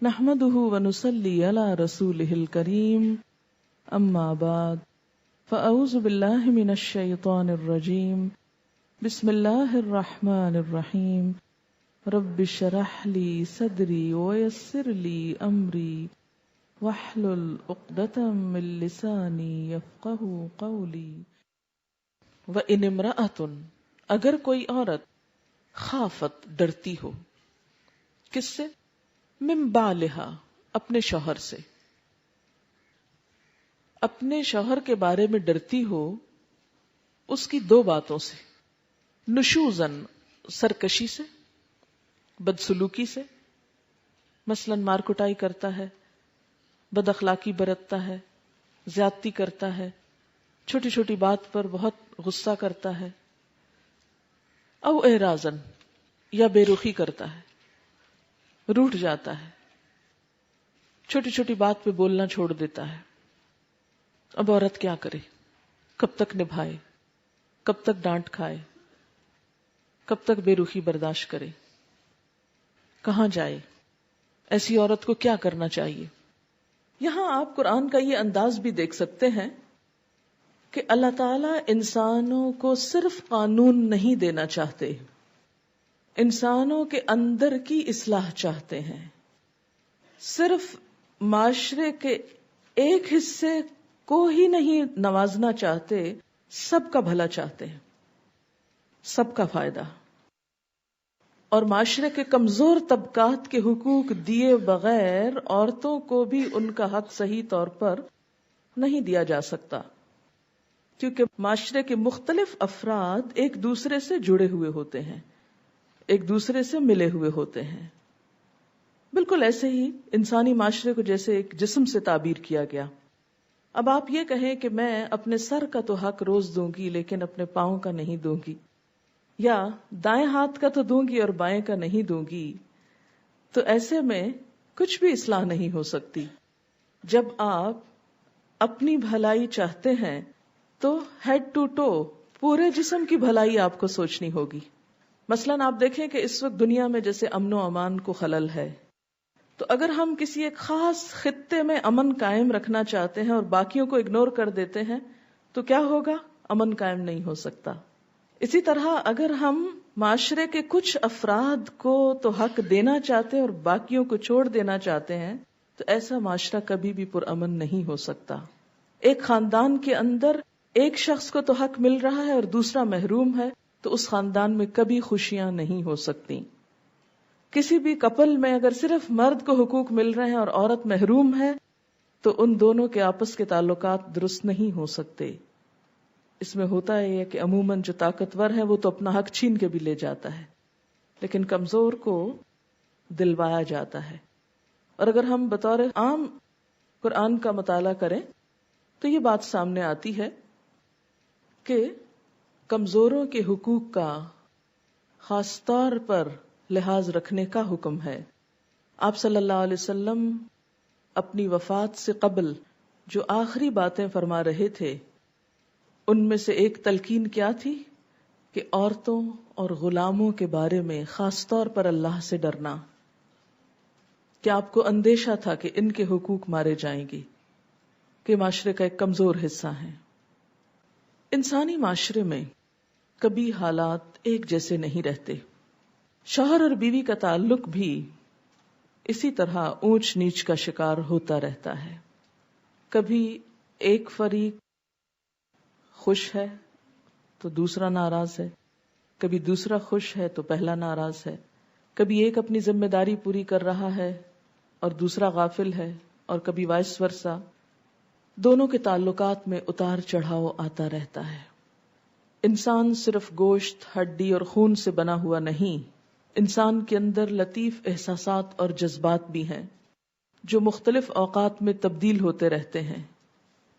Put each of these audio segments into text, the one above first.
نحمده ونصلي على رسوله الكريم اما بعد فاعوذ بالله من الشيطان الرجيم بسم الله الرحمن الرحيم رب اشرح لي صدري ويسر لي امري واحلل عقدة من لساني يفقهوا قولي وان امرأة اگر کوئی عورت خافت ڈرتی ہو، کس سے؟ من بالہا اپنے شوہر سے، اپنے شوہر کے بارے میں ڈرتی ہو اس کی دو باتوں سے، نشوزن سرکشی سے، بدسلوکی سے، مثلا مار کٹائی کرتا ہے، بد اخلاقی برتتا ہے، زیادتی کرتا ہے، چھوٹی چھوٹی بات پر بہت غصہ کرتا ہے، او اعراضن یا بے رخی کرتا ہے، روٹھ جاتا ہے، چھوٹی چھوٹی بات پہ بولنا چھوڑ دیتا ہے۔ اب عورت کیا کرے؟ کب تک نبھائے؟ کب تک ڈانٹ کھائے؟ کب تک بے رخی برداشت کرے؟ کہاں جائے؟ ایسی عورت کو کیا کرنا چاہیے؟ یہاں آپ قرآن کا یہ انداز بھی دیکھ سکتے ہیں کہ اللہ تعالیٰ انسانوں کو صرف قانون نہیں دینا چاہتے، انسانوں کے اندر کی اصلاح چاہتے ہیں۔ صرف معاشرے کے ایک حصے کو ہی نہیں نوازنا چاہتے، سب کا بھلا چاہتے ہیں، سب کا فائدہ، اور معاشرے کے کمزور طبقات کے حقوق دیے بغیر عورتوں کو بھی ان کا حق صحیح طور پر نہیں دیا جا سکتا، کیونکہ معاشرے کے مختلف افراد ایک دوسرے سے جڑے ہوئے ہوتے ہیں، ایک دوسرے سے ملے ہوئے ہوتے ہیں۔ بالکل ایسے ہی انسانی معاشرے کو جیسے ایک جسم سے تعبیر کیا گیا۔ اب آپ یہ کہیں کہ میں اپنے سر کا تو حق روز دوں گی لیکن اپنے پاؤں کا نہیں دوں گی، یا دائیں ہاتھ کا تو دوں گی اور بائیں کا نہیں دوں گی، تو ایسے میں کچھ بھی اصلاح نہیں ہو سکتی۔ جب آپ اپنی بھلائی چاہتے ہیں تو ہیڈ ٹو ٹو پورے جسم کی بھلائی آپ کو سوچنی ہوگی۔ مثلاً آپ دیکھیں کہ اس وقت دنیا میں جیسے امن و امان کو خلل ہے، تو اگر ہم کسی ایک خاص خطے میں امن قائم رکھنا چاہتے ہیں اور باقیوں کو اگنور کر دیتے ہیں تو کیا ہوگا؟ امن قائم نہیں ہو سکتا۔ اسی طرح اگر ہم معاشرے کے کچھ افراد کو تو حق دینا چاہتے ہیں اور باقیوں کو چھوڑ دینا چاہتے ہیں تو ایسا معاشرہ کبھی بھی پرامن نہیں ہو سکتا۔ ایک خاندان کے اندر ایک شخص کو تو حق مل رہا ہے اور دوسرا محروم ہے تو اس خاندان میں کبھی خوشیاں نہیں ہو سکتی۔ کسی بھی کپل میں اگر صرف مرد کو حقوق مل رہے ہیں اور عورت محروم ہے تو ان دونوں کے آپس کے تعلقات درست نہیں ہو سکتے۔ اس میں ہوتا ہے کہ عموماً جو طاقتور ہے وہ تو اپنا حق چھین کے بھی لے جاتا ہے، لیکن کمزور کو دلوایا جاتا ہے۔ اور اگر ہم بطور عام قرآن کا مطالعہ کریں تو یہ بات سامنے آتی ہے کہ کمزوروں کے حقوق کا خاص طور پر لحاظ رکھنے کا حکم ہے۔ آپ صلی اللہ علیہ وسلم اپنی وفات سے قبل جو آخری باتیں فرما رہے تھے ان میں سے ایک تلقین کیا تھی کہ عورتوں اور غلاموں کے بارے میں خاص طور پر اللہ سے ڈرنا۔ کیا آپ کو اندیشہ تھا کہ ان کے حقوق مارے جائیں گے، کہ معاشرے کا ایک کمزور حصہ ہے؟ انسانی معاشرے میں کبھی حالات ایک جیسے نہیں رہتے۔ شوہر اور بیوی کا تعلق بھی اسی طرح اونچ نیچ کا شکار ہوتا رہتا ہے۔ کبھی ایک فریق خوش ہے تو دوسرا ناراض ہے، کبھی دوسرا خوش ہے تو پہلا ناراض ہے، کبھی ایک اپنی ذمہ داری پوری کر رہا ہے اور دوسرا غافل ہے، اور کبھی وائس ورثہ۔ دونوں کے تعلقات میں اتار چڑھاؤ آتا رہتا ہے۔ انسان صرف گوشت، ہڈی اور خون سے بنا ہوا نہیں، انسان کے اندر لطیف احساسات اور جذبات بھی ہیں جو مختلف اوقات میں تبدیل ہوتے رہتے ہیں۔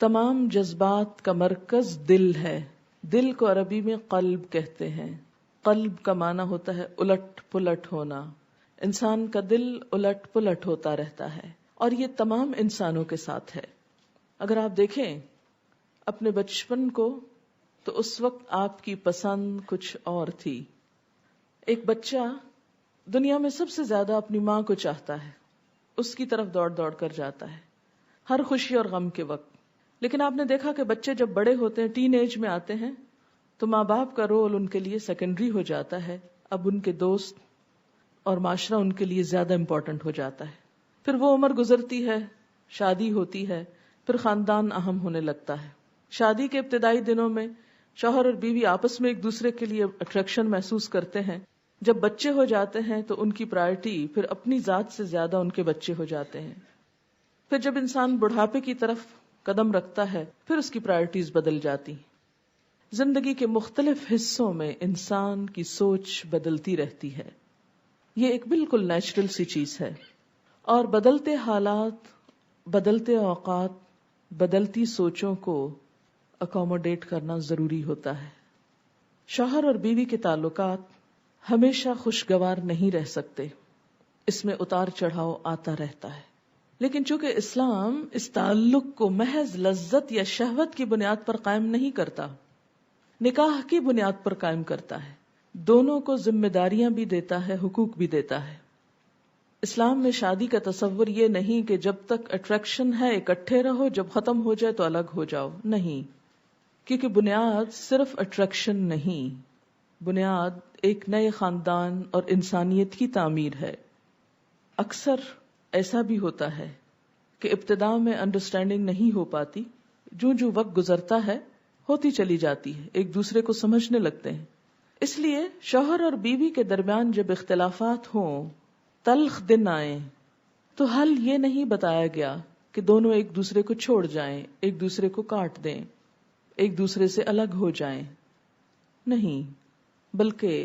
تمام جذبات کا مرکز دل ہے۔ دل کو عربی میں قلب کہتے ہیں۔ قلب کا معنی ہوتا ہے الٹ پلٹ ہونا۔ انسان کا دل الٹ پلٹ ہوتا رہتا ہے، اور یہ تمام انسانوں کے ساتھ ہے۔ اگر آپ دیکھیں اپنے بچپن کو تو اس وقت آپ کی پسند کچھ اور تھی۔ ایک بچہ دنیا میں سب سے زیادہ اپنی ماں کو چاہتا ہے، اس کی طرف دوڑ دوڑ کر جاتا ہے ہر خوشی اور غم کے وقت. لیکن آپ نے دیکھا کہ بچے جب بڑے ہوتے ہیں، ٹین ایج میں آتے ہیں، تو ماں باپ کا رول ان کے لیے سیکنڈری ہو جاتا ہے. اب ان کے دوست اور معاشرہ ان کے لیے زیادہ امپورٹنٹ ہو جاتا ہے. پھر وہ عمر گزرتی ہے، شادی ہوتی ہے، پھر خاندان اہم ہونے لگتا ہے. شادی کے ابتدائی دنوں میں شوہر اور بیوی آپس میں ایک دوسرے کے لیے اٹریکشن محسوس کرتے ہیں. جب بچے ہو جاتے ہیں تو ان کی پرائرٹی پھر اپنی ذات سے زیادہ ان کے بچے ہو جاتے ہیں. پھر جب انسان بڑھاپے کی طرف قدم رکھتا ہے پھر اس کی پرائرٹیز بدل جاتی. زندگی کے مختلف حصوں میں انسان کی سوچ بدلتی رہتی ہے. یہ ایک بالکل نیچرل سی چیز ہے، اور بدلتے حالات، بدلتے اوقات، بدلتی سوچوں کو اکوموڈیٹ کرنا ضروری ہوتا ہے. شوہر اور بیوی کے تعلقات ہمیشہ خوشگوار نہیں رہ سکتے، اس میں اتار چڑھاؤ آتا رہتا ہے. لیکن چونکہ اسلام اس تعلق کو محض لذت یا شہوت کی بنیاد پر قائم نہیں کرتا، نکاح کی بنیاد پر قائم کرتا ہے. دونوں کو ذمہ داریاں بھی دیتا ہے، حقوق بھی دیتا ہے. اسلام میں شادی کا تصور یہ نہیں کہ جب تک اٹریکشن ہے اکٹھے رہو، جب ختم ہو جائے تو الگ ہو جاؤ. نہیں، کیونکہ بنیاد صرف اٹریکشن نہیں، بنیاد ایک نئے خاندان اور انسانیت کی تعمیر ہے. اکثر ایسا بھی ہوتا ہے کہ ابتدا میں انڈرسٹینڈنگ نہیں ہو پاتی، جو وقت گزرتا ہے ہوتی چلی جاتی ہے، ایک دوسرے کو سمجھنے لگتے ہیں. اس لیے شوہر اور بیوی کے درمیان جب اختلافات ہوں، تلخ دن آئیں، تو حل یہ نہیں بتایا گیا کہ دونوں ایک دوسرے کو چھوڑ جائیں، ایک دوسرے کو کاٹ دیں، ایک دوسرے سے الگ ہو جائیں. نہیں، بلکہ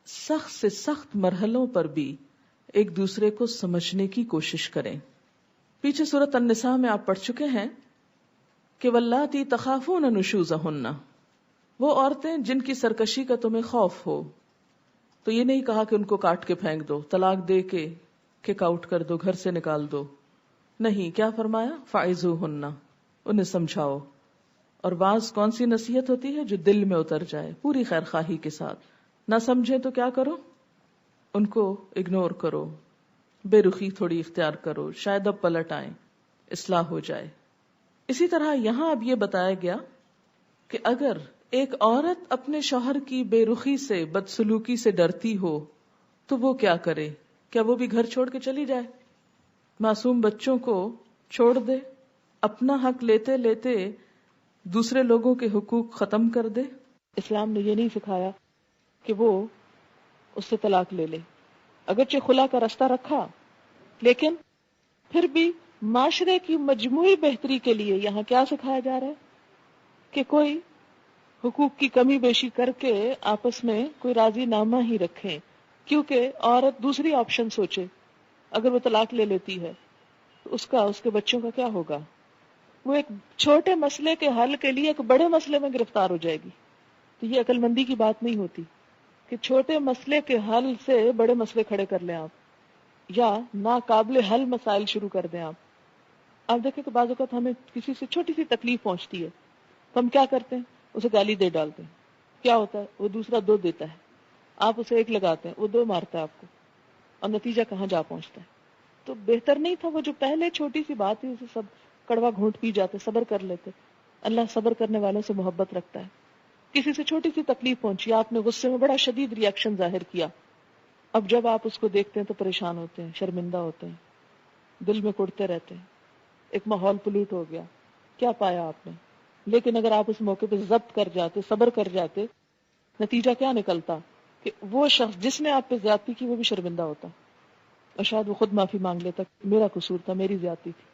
سخت سے سخت مرحلوں پر بھی ایک دوسرے کو سمجھنے کی کوشش کریں. پیچھے سورۃ النساء میں آپ پڑھ چکے ہیں کہ واللاتی تخافون نشوزہن، وہ عورتیں جن کی سرکشی کا تمہیں خوف ہو. تو یہ نہیں کہا کہ ان کو کاٹ کے پھینک دو، طلاق دے کے کک آؤٹ کر دو، گھر سے نکال دو. نہیں، کیا فرمایا؟ فعظوہن، انہیں سمجھاؤ. اور بعض کون سی نصیحت ہوتی ہے؟ جو دل میں اتر جائے، پوری خیر خواہی کے ساتھ. نہ سمجھیں تو کیا کرو؟ ان کو اگنور کرو، بے رخی تھوڑی اختیار کرو، شاید اب پلٹ آئیں، اصلاح ہو جائے. اسی طرح یہاں اب یہ بتایا گیا کہ اگر ایک عورت اپنے شوہر کی بے رخی سے، بدسلوکی سے ڈرتی ہو تو وہ کیا کرے؟ کیا وہ بھی گھر چھوڑ کے چلی جائے، معصوم بچوں کو چھوڑ دے، اپنا حق لیتے لیتے دوسرے لوگوں کے حقوق ختم کر دے؟ اسلام نے یہ نہیں سکھایا کہ وہ اس سے طلاق لے لے. اگرچہ خلا کا راستہ رکھا، لیکن پھر بھی معاشرے کی مجموعی بہتری کے لیے یہاں کیا سکھایا جا رہا ہے کہ کوئی حقوق کی کمی بیشی کر کے آپس میں کوئی راضی نامہ ہی رکھیں. کیونکہ عورت دوسری آپشن سوچے، اگر وہ طلاق لے لیتی ہے تو اس کے بچوں کا کیا ہوگا؟ وہ ایک چھوٹے مسئلے کے حل کے لیے ایک بڑے مسئلے میں گرفتار ہو جائے گی. تو یہ عقل مندی کی بات نہیں ہوتی کہ چھوٹے مسئلے کے حل سے بڑے مسئلے کھڑے کر لیں آپ، یا ناقابل حل مسائل شروع کر دیں آپ. آپ دیکھیں کہ بعض اوقات ہمیں کسی سے چھوٹی سی تکلیف پہنچتی ہے تو ہم کیا کرتے ہیں؟ اسے گالی دے ڈالتے ہیں. کیا ہوتا ہے؟ وہ دوسرا 2 دیتا ہے، آپ اسے 1 لگاتے ہیں، وہ 2 مارتا ہے آپ کو، اور نتیجہ کہاں جا پہنچتا ہے. تو بہتر نہیں تھا وہ جو پہلے چھوٹی سی بات تھی اسے سب کڑوا گھونٹ پی جاتے، صبر کر لیتے. اللہ صبر کرنے والوں سے محبت رکھتا ہے. کسی سے چھوٹی سی تکلیف پہنچی، آپ نے غصے میں بڑا شدید ری ایکشن ظاہر کیا، اب جب آپ اس کو دیکھتے ہیں تو پریشان ہوتے ہیں، شرمندہ ہوتے ہیں، دل میں کڑتے رہتے ہیں، ایک ماحول پلوٹ ہو گیا. کیا پایا آپ نے؟ لیکن اگر آپ اس موقع پہ ضبط کر جاتے، صبر کر جاتے، نتیجہ کیا نکلتا کہ وہ شخص جس نے آپ پہ زیادتی کی وہ بھی شرمندہ ہوتا، اور شاید وہ خود معافی مانگ لیتا، میرا قصور تھا، میری زیادتی تھی.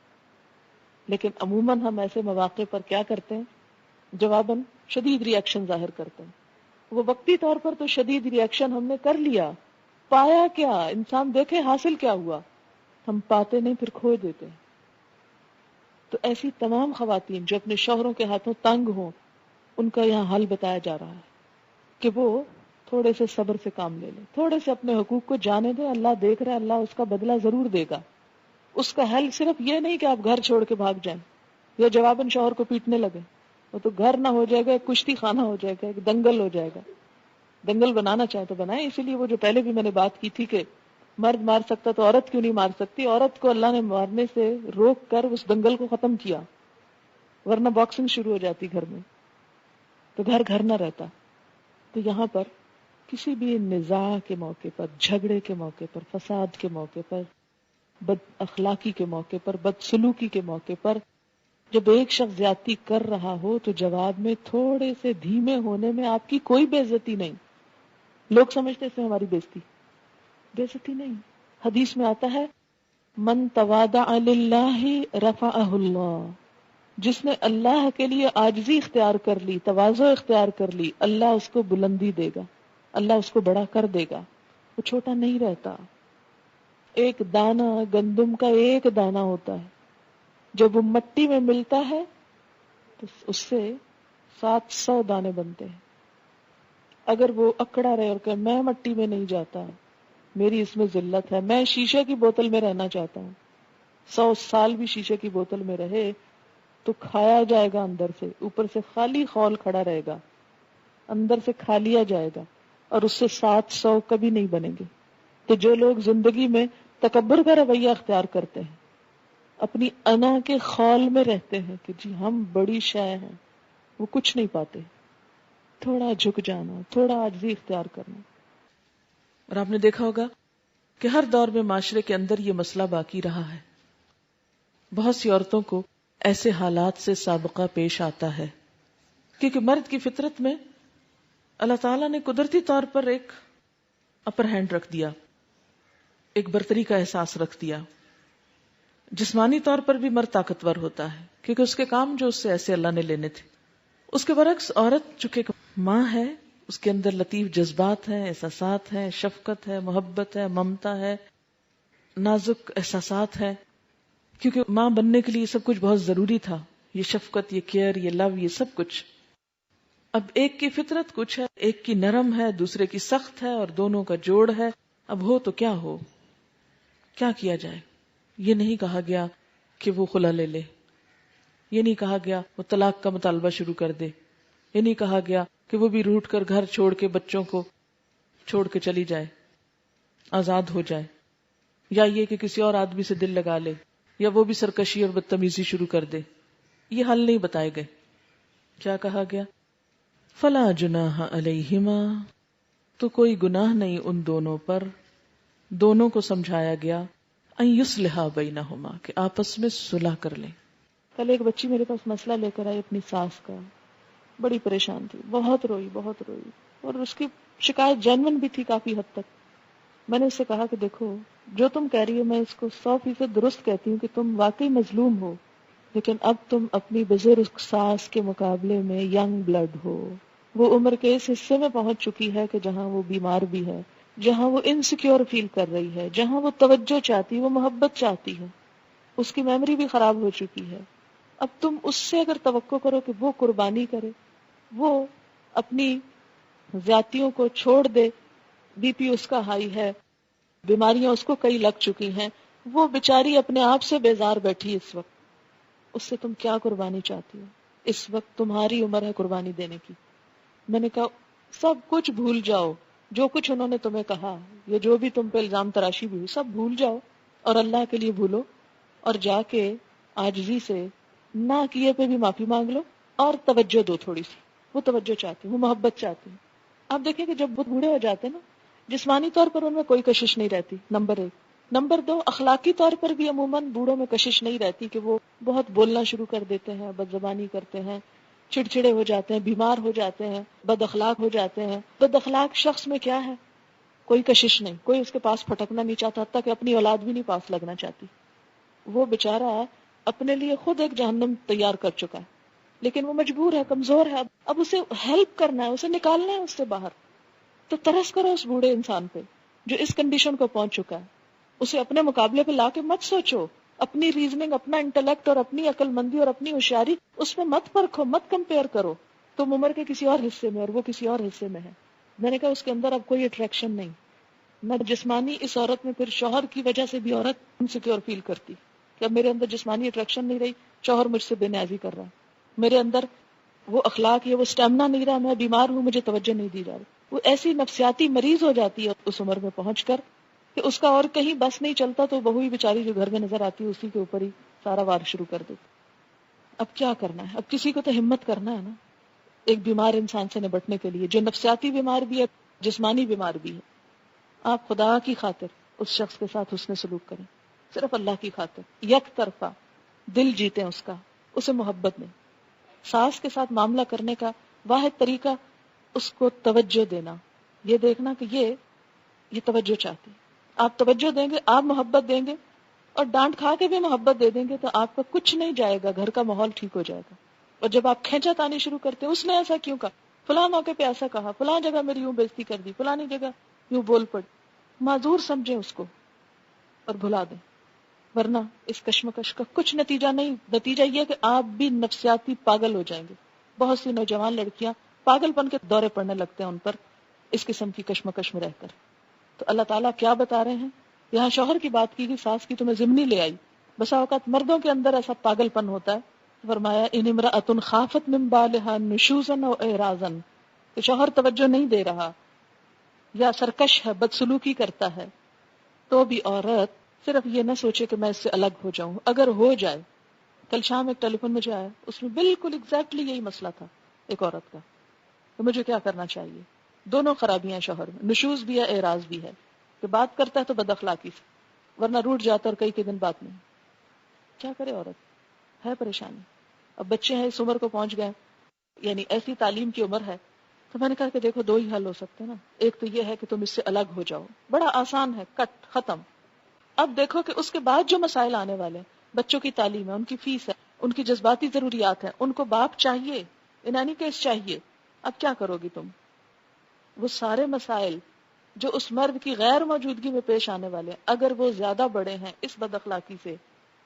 لیکن عموماً ہم ایسے مواقع پر کیا کرتے ہیں؟ جواباً شدید ری ایکشن ظاہر کرتے ہیں. وہ وقتی طور پر تو شدید ری ایکشن ہم نے کر لیا، پایا کیا؟ انسان دیکھے حاصل کیا ہوا، ہم پاتے نہیں، پھر کھو دیتے ہیں. تو ایسی تمام خواتین جو اپنے شوہروں کے ہاتھوں تنگ ہوں، ان کا یہاں حل بتایا جا رہا ہے کہ وہ تھوڑے سے صبر سے کام لے لیں، تھوڑے سے اپنے حقوق کو جانے دیں. اللہ دیکھ رہا ہے، اللہ اس کا بدلہ ضرور دے گا. اس کا حل صرف یہ نہیں کہ آپ گھر چھوڑ کے بھاگ جائیں یا جواباً شوہر کو پیٹنے لگے. وہ تو گھر نہ ہو جائے گا، ایک کشتی خانہ ہو جائے گا، ایک دنگل ہو جائے گا. دنگل بنانا چاہے تو بنائیں. اسی لیے وہ جو پہلے بھی میں نے بات کی تھی کہ مرد مار سکتا تو عورت کیوں نہیں مار سکتی؟ عورت کو اللہ نے مارنے سے روک کر اس دنگل کو ختم کیا، ورنہ باکسنگ شروع ہو جاتی گھر میں تو گھر گھر نہ رہتا. تو یہاں پر کسی بھی نزاع کے موقع پر، جھگڑے کے موقع پر، فساد کے موقع پر، بد اخلاقی کے موقع پر، بد سلوکی کے موقع پر جب ایک شخص زیادتی کر رہا ہو تو جواب میں تھوڑے سے دھیمے ہونے میں آپ کی کوئی بے عزتی نہیں. لوگ سمجھتے اس میں ہماری بے عزتی نہیں. حدیث میں آتا ہے من تواضع للہ رفعہ اللہ، جس نے اللہ کے لیے عاجزی اختیار کر لی، تواضع اختیار کر لی، اللہ اس کو بلندی دے گا، اللہ اس کو بڑا کر دے گا، وہ چھوٹا نہیں رہتا. ایک دانہ گندم کا ایک دانہ ہوتا ہے، جب وہ مٹی میں ملتا ہے تو اس سے 700 دانے بنتے ہیں. اگر وہ اکڑا رہے اور کہ میں مٹی میں نہیں جاتا، میری اس میں ذلت ہے، میں شیشے کی بوتل میں رہنا چاہتا ہوں، 100 سال بھی شیشے کی بوتل میں رہے تو کھایا جائے گا اندر سے، اوپر سے خالی خول کھڑا رہے گا، اندر سے کھا لیا جائے گا، اور اس سے 700 کبھی نہیں بنیں گے. تو جو لوگ زندگی میں تکبر کا رویہ اختیار کرتے ہیں، اپنی انا کے خول میں رہتے ہیں کہ جی ہم بڑی شے ہیں، وہ کچھ نہیں پاتے. تھوڑا جھک جانا، تھوڑا عاجزی اختیار کرنا. اور آپ نے دیکھا ہوگا کہ ہر دور میں معاشرے کے اندر یہ مسئلہ باقی رہا ہے. بہت سی عورتوں کو ایسے حالات سے سابقہ پیش آتا ہے کیونکہ مرد کی فطرت میں اللہ تعالیٰ نے قدرتی طور پر ایک اپر ہینڈ رکھ دیا، ایک برتری کا احساس رکھ دیا. جسمانی طور پر بھی مرد طاقتور ہوتا ہے کیونکہ اس کے کام جو اس سے ایسے اللہ نے لینے تھے. اس کے برعکس عورت چونکہ ایک ماں ہے، اس کے اندر لطیف جذبات ہیں، احساسات ہیں، شفقت ہے، محبت ہے، ممتا ہے، نازک احساسات ہے. کیونکہ ماں بننے کے لیے سب کچھ بہت ضروری تھا، یہ شفقت، یہ کیئر، یہ لو، یہ سب کچھ. اب ایک کی فطرت کچھ ہے، ایک کی نرم ہے، دوسرے کی سخت ہے، اور دونوں کا جوڑ ہے. اب ہو تو کیا ہو، کیا کیا جائے؟ یہ نہیں کہا گیا کہ وہ خلا لے لے، یہ نہیں کہا گیا وہ طلاق کا مطالبہ شروع کر دے، یہ نہیں کہا گیا کہ وہ بھی روٹ کر گھر چھوڑ کے بچوں کو چھوڑ کے چلی جائے، آزاد ہو جائے، یا یہ کہ کسی اور آدمی سے دل لگا لے، یا وہ بھی سرکشی اور بدتمیزی شروع کر دے. یہ حل نہیں بتائے گئے. کیا کہا گیا؟ فلا جناح علیہما، تو کوئی گناہ نہیں ان دونوں پر. دونوں کو سمجھایا گیا ان یصلحا بینہما، کہ آپس میں صلح کر لیں. کل ایک بچی میرے پاس مسئلہ لے کر آئی اپنی ساس کا، بڑی پریشان تھی، بہت روئی، اور اس کی شکایت جینون بھی تھی کافی حد تک. میں نے اس سے کہا کہ دیکھو، جو تم کہہ رہی ہو میں اس کو 100% درست کہتی ہوں کہ تم واقعی مظلوم ہو، لیکن اب تم اپنی بزرگ ساس کے مقابلے میں ینگ بلڈ ہو. وہ عمر کے اس حصے میں پہنچ چکی ہے کہ جہاں وہ بیمار بھی ہے، جہاں وہ انسیکیور فیل کر رہی ہے، جہاں وہ توجہ چاہتی، وہ محبت چاہتی ہے. اس کی میموری بھی خراب ہو چکی ہے. اب تم اس سے اگر توقع کرو کہ وہ قربانی کرے، وہ اپنی زیادتیوں کو چھوڑ دے، بی پی اس کا ہائی ہے، بیماریاں اس کو کئی لگ چکی ہیں، وہ بیچاری اپنے آپ سے بیزار بیٹھی اس وقت، اس سے تم کیا قربانی چاہتی ہو؟ اس وقت تمہاری عمر ہے قربانی دینے کی. میں نے کہا سب کچھ بھول جاؤ، جو کچھ انہوں نے تمہیں کہا یا جو بھی تم پہ الزام تراشی بھی ہوئی، سب بھول جاؤ اور اللہ کے لیے بھولو، اور جا کے عاجزی سے نہ کیے پہ بھی معافی مانگ لو اور توجہ دو تھوڑی سی. وہ توجہ چاہتی، وہ محبت چاہتی. آپ دیکھیں کہ جب وہ بوڑھے ہو جاتے ہیں نا، جسمانی طور پر ان میں کوئی کشش نہیں رہتی، نمبر 1. نمبر 2، اخلاقی طور پر بھی عموماً بوڑھوں میں کشش نہیں رہتی کہ وہ بہت بولنا شروع کر دیتے ہیں، بد زبانی کرتے ہیں، چڑچڑے ہو جاتے ہیں، بیمار ہو جاتے ہیں، بد اخلاق ہو جاتے ہیں. بد اخلاق شخص میں کیا ہے؟ کوئی کشش نہیں، کوئی اس کے پاس پھٹکنا نہیں چاہتا، حتیٰ کہ اپنی اولاد بھی نہیں پاس لگنا چاہتی. وہ بیچارہ اپنے لیے خود ایک جہنم تیار کر چکا ہے، لیکن وہ مجبور ہے، کمزور ہے. اب اسے ہیلپ کرنا ہے، اسے نکالنا ہے اس سے باہر. تو ترس کرو اس بوڑھے انسان پہ جو اس کنڈیشن کو پہنچ چکا ہے. اسے اپنے مقابلے پہ لا کے مت سوچو، اپنی ریزننگ، اپنا انٹلیکٹ اور اپنی عقل مندی اور اپنی ہوشیاری اس میں مت پرکھو، مت کمپیئر کرو. تم عمر کے کسی اور حصے میں اور وہ کسی اور حصے میں ہے. میں نے کہا اس کے اندر اب کوئی اٹریکشن نہیں. نہ جسمانی، اس عورت میں پھر شوہر کی وجہ سے بھی عورت انسیکیور فیل کرتی کہ اب میرے اندر جسمانی اٹریکشن نہیں رہی، شوہر مجھ سے بے نیازی کر رہا ہے، میرے اندر وہ اخلاق ہے، وہ اسٹیمنا نہیں رہا، میں بیمار ہوں، مجھے توجہ نہیں دی جا رہی. وہ ایسی نفسیاتی مریض ہو جاتی ہے اس عمر میں پہنچ کر کہ اس کا اور کہیں بس نہیں چلتا تو بہو ہی بیچاری جو گھر میں نظر آتی ہے اسی کے اوپر ہی سارا وار شروع کر دیتی. اب کیا کرنا ہے؟ اب کسی کو تو ہمت کرنا ہے نا ایک بیمار انسان سے نبٹنے کے لیے جو نفسیاتی بیمار بھی ہے جسمانی بیمار بھی ہے. آپ خدا کی خاطر اس شخص کے ساتھ حسن سلوک کریں, صرف اللہ کی خاطر, یک طرفہ دل جیتیں اس کا, اسے محبت میں. ساس کے ساتھ معاملہ کرنے کا واحد طریقہ اس کو توجہ دینا, یہ دیکھنا کہ یہ توجہ چاہتی. آپ توجہ دیں گے, آپ محبت دیں گے, اور ڈانٹ کھا کے بھی محبت دے دیں گے تو آپ کا کچھ نہیں جائے گا, گھر کا ماحول ٹھیک ہو جائے گا. اور جب آپ کھینچا تانی شروع کرتے ہیں اس نے ایسا کیوں کہا, فلاں موقع پہ ایسا کہا, فلاں جگہ میری یوں بےزتی کر دی, فلانی جگہ یوں بول پڑ, معذور سمجھیں اس کو اور بھلا دیں. ورنہ اس کشمکش کا کچھ نتیجہ نہیں. نتیجہ یہ کہ آپ بھی نفسیاتی پاگل ہو جائیں گے. بہت سی نوجوان لڑکیاں پاگل پن کے دورے پڑنے لگتے ہیں ان پر اس قسم کی کشمکش میں رہ کر. تو اللہ تعالیٰ کیا بتا رہے ہیں, یہاں شوہر کی بات کی گئی, ساس کی تمہیں ضمنی لے آئی. بسا اوقات مردوں کے اندر ایسا پاگل پن ہوتا ہے, فرمایا ان امرأۃ خافت من بالها نشوزا او اعراضا, کہ شوہر توجہ نہیں دے رہا یا سرکش ہے, بدسلوکی کرتا ہے, تو بھی عورت صرف یہ نہ سوچے کہ میں اس سے الگ ہو جاؤں. اگر ہو جائے, کل شام ایک ٹیلی فون مجھے آیا, اس میں بالکل ایگزیکٹلی یہی مسئلہ تھا ایک عورت کا, تو مجھے کیا کرنا چاہیے. دونوں خرابیاں شوہر میں, نشوز بھی ہے اعراض بھی ہے, کہ بات کرتا ہے تو بد اخلاقی سے, ورنہ روٹ جاتا اور کئی دن بات نہیں. کیا کرے عورت, ہے پریشانی. اب بچے ہیں اس عمر کو پہنچ گئے, یعنی ایسی تعلیم کی عمر ہے, تو میں نے کہا کہ دیکھو دو ہی حل ہو سکتے ہیں نا. ایک تو یہ ہے کہ تم اس سے الگ ہو جاؤ, بڑا آسان ہے, کٹ ختم. اب دیکھو کہ اس کے بعد جو مسائل آنے والے ہیں, بچوں کی تعلیم ہے, ان کی فیس ہے, ان کی جذباتی ضروریات ہیں, ان کو باپ چاہیے, ان اینی کیس چاہیے. اب کیا کرو گی تم؟ وہ سارے مسائل جو اس مرد کی غیر موجودگی میں پیش آنے والے ہیں, اگر وہ زیادہ بڑے ہیں اس بد اخلاقی سے,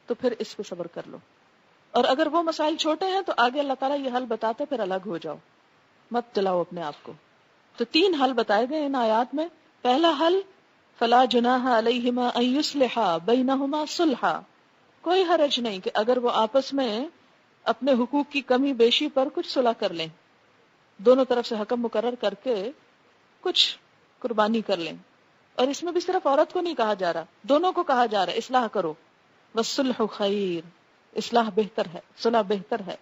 تو پھر اس پہ صبر کر لو. اور اگر وہ مسائل چھوٹے ہیں تو آگے اللہ تعالیٰ یہ حل بتاتے, پھر الگ ہو جاؤ, مت جلاؤ اپنے آپ کو. تو 3 حل بتائے گئے ان آیات میں. پہلا حل فلا جناح علیہما ان یصلحا بینہما صلحا, کوئی حرج نہیں کہ اگر وہ آپس میں اپنے حقوق کی کمی بیشی پر کچھ صلح کر لیں, دونوں طرف سے حکم مقرر کر کے کچھ قربانی کر لیں. اور اس میں بھی صرف عورت کو نہیں کہا جا رہا, دونوں کو کہا جا رہا ہے اصلاح کرو. والصلح خیر, اصلاح بہتر ہے, صلح بہتر ہے.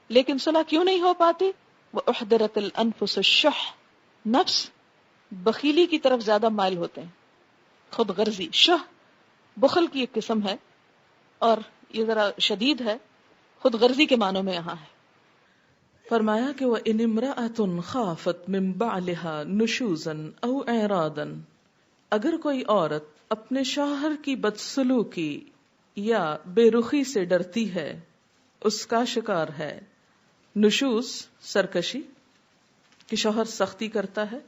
لیکن صلح کیوں نہیں ہو پاتی؟ وَأُحْضِرَتِ الْأَنفُسُ الشُّحَّ, نفس بخیلی کی طرف زیادہ مائل ہوتے ہیں, خود غرضی. شح بخل کی ایک قسم ہے, اور یہ ذرا شدید ہے, خود غرضی کے معنوں میں یہاں ہے. فرمایا کہ وَإِنِ امْرَأَةٌ خَافَتْ مِنْ بَعْلِهَا نُشُوزًا أَوْ إِعْرَاضًا, اگر کوئی عورت اپنے شوہر کی بدسلوکی یا بے رخی سے ڈرتی ہے, اس کا شکار ہے. نشوز سرکشی, کہ شوہر سختی کرتا ہے,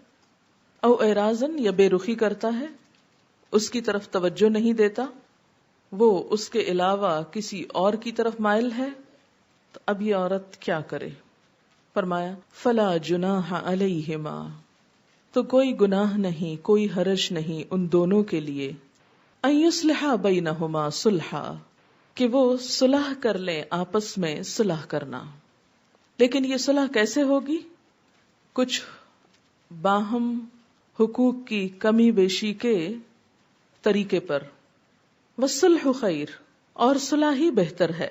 او اعراضاً یا بے رخی کرتا ہے, اس کی طرف توجہ نہیں دیتا, وہ اس کے علاوہ کسی اور کی طرف مائل ہے, تو اب یہ عورت کیا کرے؟ فرمایا فلا جناح علیہما, تو کوئی گناہ نہیں, کوئی حرج نہیں ان دونوں کے لیے, ان یصلحا بینہما صلحا, کہ وہ صلح کر لیں, آپس میں صلح کرنا. لیکن یہ صلح کیسے ہوگی؟ کچھ باہم حقوق کی کمی بیشی کے طریقے پر. والصلح خیر, اور صلح ہی بہتر ہے.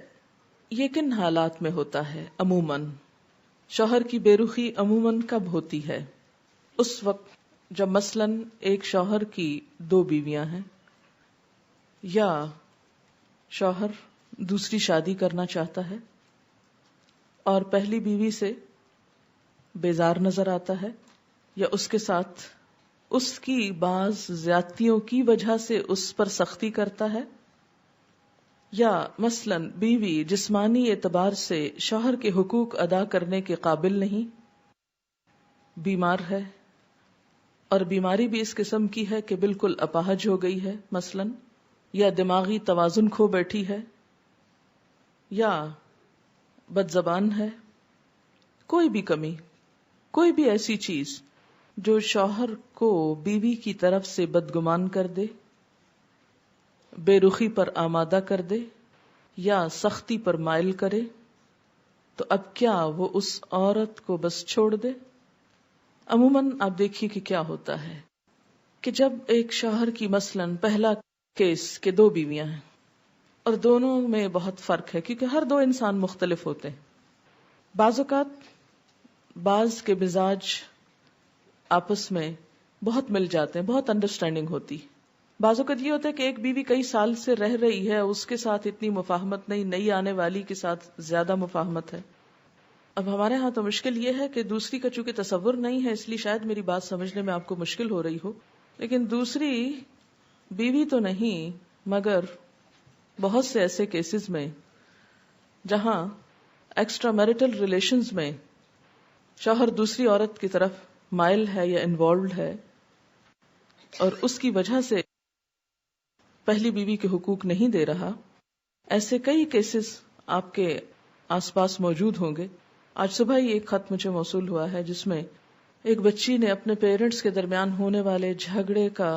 یہ کن حالات میں ہوتا ہے؟ عموماً شوہر کی بے رخی عموماً کب ہوتی ہے؟ اس وقت جب مثلاً ایک شوہر کی 2 بیویاں ہیں, یا شوہر دوسری شادی کرنا چاہتا ہے اور پہلی بیوی سے بیزار نظر آتا ہے, یا اس کے ساتھ اس کی بعض زیادتیوں کی وجہ سے اس پر سختی کرتا ہے, یا مثلاً بیوی جسمانی اعتبار سے شوہر کے حقوق ادا کرنے کے قابل نہیں, بیمار ہے, اور بیماری بھی اس قسم کی ہے کہ بالکل اپاہج ہو گئی ہے مثلاً, یا دماغی توازن کھو بیٹھی ہے, یا بد زبان ہے, کوئی بھی کمی, کوئی بھی ایسی چیز جو شوہر کو بیوی کی طرف سے بدگمان کر دے, بے رخی پر آمادہ کر دے, یا سختی پر مائل کرے, تو اب کیا وہ اس عورت کو بس چھوڑ دے؟ عموماً آپ دیکھیے کہ کیا ہوتا ہے, کہ جب ایک شوہر کی مثلاً پہلا کیس کہ 2 بیویاں ہیں اور دونوں میں بہت فرق ہے، کیونکہ ہر 2 انسان مختلف ہوتے ہیں. بعض اوقات بعض کے مزاج آپس میں بہت مل جاتے ہیں، بہت انڈرسٹینڈنگ ہوتی. بعض اوقات یہ ہوتا ہے کہ ایک بیوی کئی سال سے رہ رہی ہے، اس کے ساتھ اتنی مفاہمت نہیں، نئی آنے والی کے ساتھ زیادہ مفاہمت ہے. اب ہمارے ہاں تو مشکل یہ ہے کہ دوسری کا چونکہ تصور نہیں ہے، اس لیے شاید میری بات سمجھنے میں آپ کو مشکل ہو رہی ہو، لیکن دوسری بیوی تو نہیں، مگر بہت سے ایسے کیسز میں جہاں ایکسٹرا میرٹل ریلیشنز میں شوہر دوسری عورت کی طرف مائل ہے یا انوالوڈ ہے اور اس کی وجہ سے پہلی بیوی کے حقوق نہیں دے رہا، ایسے کئی کیسز آپ کے آس پاس موجود ہوں گے. آج صبح ہی ایک خط مجھے موصول ہوا ہے جس میں ایک بچی نے اپنے پیرنٹس کے درمیان ہونے والے جھگڑے کا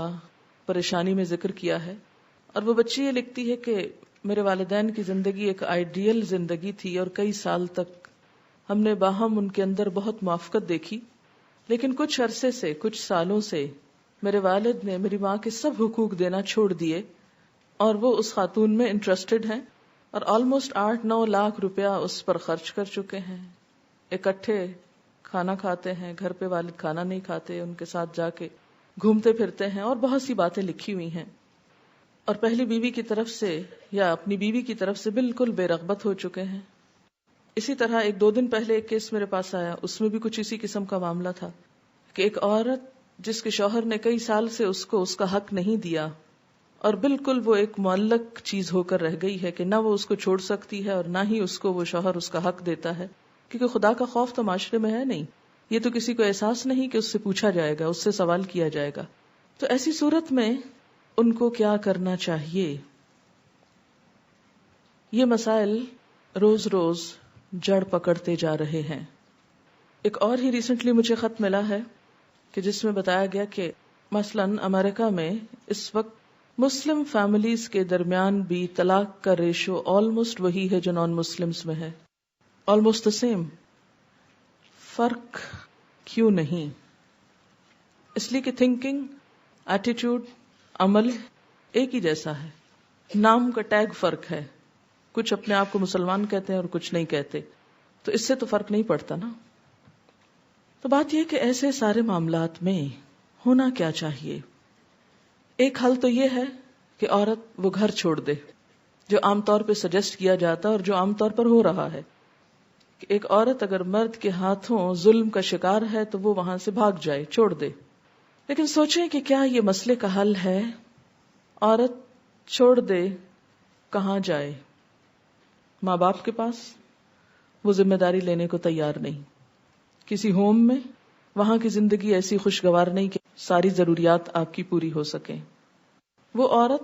پریشانی میں ذکر کیا ہے، اور وہ بچی یہ لکھتی ہے کہ میرے والدین کی زندگی ایک آئیڈیل زندگی تھی اور کئی سال تک ہم نے باہم ان کے اندر بہت موافقت دیکھی، لیکن کچھ عرصے سے، کچھ سالوں سے میرے والد نے میری ماں کے سب حقوق دینا چھوڑ دیے اور وہ اس خاتون میں انٹرسٹڈ ہیں اور آلموسٹ 8-9 لاکھ روپیہ اس پر خرچ کر چکے ہیں. اکٹھے کھانا کھاتے ہیں، گھر پہ والد کھانا نہیں کھاتے، ان کے ساتھ جا کے گھومتے پھرتے ہیں، اور بہت سی باتیں لکھی ہوئی ہیں. اور پہلی بیوی کی طرف سے یا اپنی بیوی کی طرف سے بالکل بے رغبت ہو چکے ہیں. اسی طرح 1-2 دن پہلے ایک کیس میرے پاس آیا، اس میں بھی کچھ اسی قسم کا معاملہ تھا کہ ایک عورت جس کے شوہر نے کئی سال سے اس کو اس کا حق نہیں دیا اور بالکل وہ ایک معلق چیز ہو کر رہ گئی ہے کہ نہ وہ اس کو چھوڑ سکتی ہے اور نہ ہی اس کو وہ شوہر اس کا حق دیتا ہے، کیونکہ خدا کا خوف تو معاشرے میں ہے نہیں. یہ تو کسی کو احساس نہیں کہ اس سے پوچھا جائے گا، اس سے سوال کیا جائے گا. تو ایسی صورت میں ان کو کیا کرنا چاہیے؟ یہ مسائل روز روز جڑ پکڑتے جا رہے ہیں. ایک اور ہی ریسنٹلی مجھے خط ملا ہے کہ جس میں بتایا گیا کہ مثلاً امریکہ میں اس وقت مسلم فیملیز کے درمیان بھی طلاق کا ریشو آلموسٹ وہی ہے جو نان مسلمز میں ہے، آلموسٹ دا سیم. فرق کیوں نہیں؟ اس لیے کہ تھنکنگ، ایٹیٹیوڈ، عمل ایک ہی جیسا ہے، نام کا ٹیگ فرق ہے. کچھ اپنے آپ کو مسلمان کہتے ہیں اور کچھ نہیں کہتے، تو اس سے تو فرق نہیں پڑتا نا. تو بات یہ کہ ایسے سارے معاملات میں ہونا کیا چاہیے؟ ایک حل تو یہ ہے کہ عورت وہ گھر چھوڑ دے، جو عام طور پہ سجیسٹ کیا جاتا اور جو عام طور پر ہو رہا ہے کہ ایک عورت اگر مرد کے ہاتھوں ظلم کا شکار ہے تو وہ وہاں سے بھاگ جائے، چھوڑ دے. لیکن سوچیں کہ کیا یہ مسئلے کا حل ہے؟ عورت چھوڑ دے، کہاں جائے؟ ماں باپ کے پاس؟ وہ ذمہ داری لینے کو تیار نہیں. کسی ہوم میں؟ وہاں کی زندگی ایسی خوشگوار نہیں کہ ساری ضروریات آپ کی پوری ہو سکیں. وہ عورت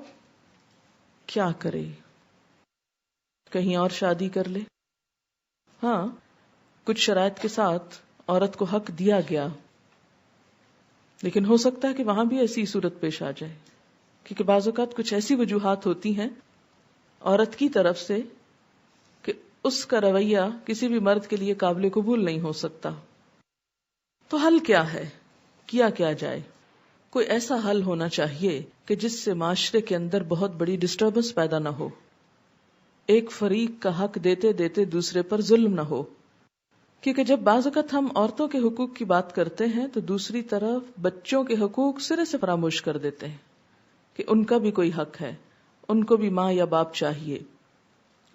کیا کرے؟ کہیں اور شادی کر لے. ہاں، کچھ شرائط کے ساتھ عورت کو حق دیا گیا، لیکن ہو سکتا ہے کہ وہاں بھی ایسی صورت پیش آ جائے، کیونکہ بعض اوقات کچھ ایسی وجوہات ہوتی ہیں عورت کی طرف سے کہ اس کا رویہ کسی بھی مرد کے لیے قابل قبول نہیں ہو سکتا. تو حل کیا ہے؟ کیا جائے؟ کوئی ایسا حل ہونا چاہیے کہ جس سے معاشرے کے اندر بہت بڑی ڈسٹربنس پیدا نہ ہو، ایک فریق کا حق دیتے دیتے دوسرے پر ظلم نہ ہو. کیونکہ جب بعض اوقات ہم عورتوں کے حقوق کی بات کرتے ہیں تو دوسری طرف بچوں کے حقوق سرے سے فراموش کر دیتے ہیں کہ ان کا بھی کوئی حق ہے، ان کو بھی ماں یا باپ چاہیے،